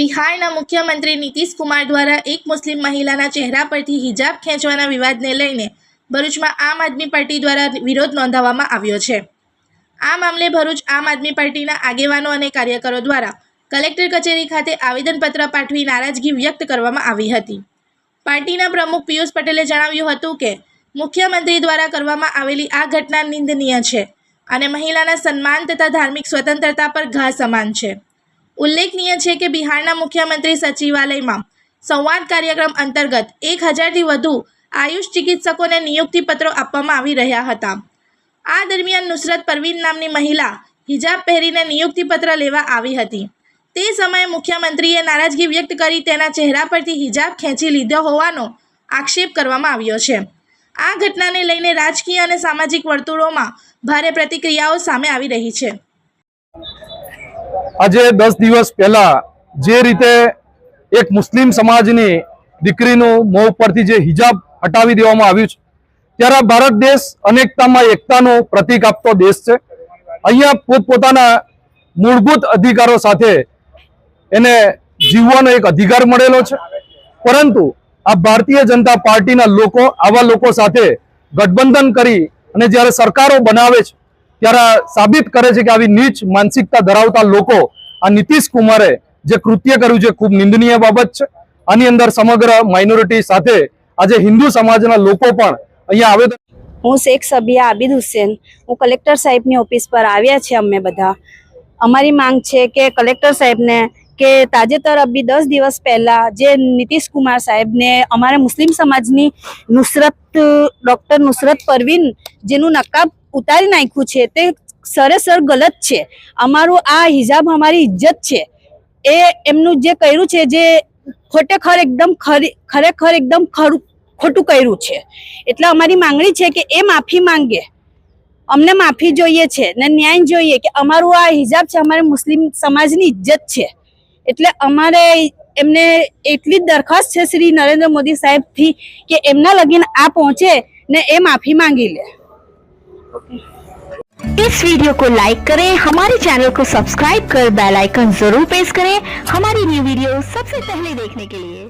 બિહારના મુખ્યમંત્રી નીતિશ કુમાર દ્વારા એક મુસ્લિમ મહિલાના ચહેરા પરથી હિજાબ ખેંચવાના વિવાદને લઈને ભરૂચમાં આમ આદમી પાર્ટી દ્વારા વિરોધ નોંધાવવામાં આવ્યો છે। આ મામલે ભરૂચ આમ આદમી પાર્ટીના આગેવાનો અને કાર્યકરો દ્વારા કલેક્ટર કચેરી ખાતે આવેદનપત્ર પાઠવી નારાજગી વ્યક્ત કરવામાં આવી હતી। પાર્ટીના પ્રમુખ પિયુષ પટેલે જણાવ્યું હતું કે મુખ્યમંત્રી દ્વારા કરવામાં આવેલી આ ઘટના નિંદનીય છે અને મહિલાના સન્માન તથા ધાર્મિક સ્વતંત્રતા પર ઘા સમાન છે। ઉલ્લેખનીય છે કે બિહારના મુખ્યમંત્રી સચિવાલયમાં સંવાદ કાર્યક્રમ અંતર્ગત 1000થી વધુ આયુષ ચિકિત્સકોને નિયુક્તિપત્રો આપવામાં આવી રહ્યા હતા। આ દરમિયાન નુસરત પરવીન નામની મહિલા હિજાબ પહેરીને નિયુક્તિપત્ર લેવા આવી હતી। તે સમયે મુખ્યમંત્રીએ નારાજગી વ્યક્ત કરી તેના ચહેરા પરથી હિજાબ ખેંચી લીધો હોવાનો આક્ષેપ કરવામાં આવ્યો છે। આ ઘટનાને લઈને રાજકીય અને સામાજિક વર્તુળોમાં ભારે પ્રતિક્રિયાઓ સામે આવી રહી છે। આજે 10 દિવસ પહેલા જે રીતે એક મુસ્લિમ સમાજની દીકરીનું મોં પરથી જે હિજાબ હટાવી દેવામાં આવ્યું છે, ત્યારે ભારત દેશ અનેકતામાં એકતાનું પ્રતીક આપતો દેશ છે। અહીંયા પોતપોતાના મૂળભૂત અધિકારો સાથે એને જીવવાનો એક અધિકાર મળેલો છે, પરંતુ આ ભારતીય જનતા પાર્ટીના લોકો આવા લોકો સાથે ગઠબંધન કરી અને જ્યારે સરકારો બનાવે છે ત્યારે સાબિત કરે છે કે આવી નીચ માનસિકતા ધરાવતા લોકો આ નીતિશ કુમારે જે કૃત્ય કર્યું છે ખૂબ નિંદનીય બાબત છે। આની અંદર સમગ્ર માઇનોરિટી સાથે આજે હિન્દુ સમાજના લોકો પણ અહીંયા આવેદન। હું શેખ સબિયા આબિદ હુસેન, હું કલેક્ટર સાહેબની ઓફિસ પર આવ્યા છે। અમે બધા અમારી માંગ છે કે કલેક્ટર સાહેબને કે તાજેતર અભી 10 દિવસ પહેલા જે નીતિશ કુમાર સાહેબને અમારા મુસ્લિમ સમાજની ડૉક્ટર નુસરત પરવીન જેનું નકાબ ઉતારી નાખ્યું છે તે સરેસર ગલત છે। અમારું આ હિજાબ અમારી ઇજ્જત છે, એ એમનું જે કર્યું છે જે ખરેખર એકદમ ખોટું કર્યું છે। એટલે અમારી માંગણી છે કે એ માફી માંગે, અમને માફી જોઈએ છે ને ન્યાય જોઈએ કે અમારું આ હિજાબ છે, અમારી મુસ્લિમ સમાજની ઇજ્જત છે। એટલે અમારે એમને એટલી જ દરખાસ્ત છે શ્રી નરેન્દ્ર મોદી સાહેબથી કે એમના લગીન આ પહોંચે ને એ माफी मांगी ले। इस वीडियो को लाइक करें, हमारे चैनल को सब्सक्राइब कर बेल आइकन जरूर प्रेस करें हमारी न्यू वीडियो सबसे पहले देखने के लिए।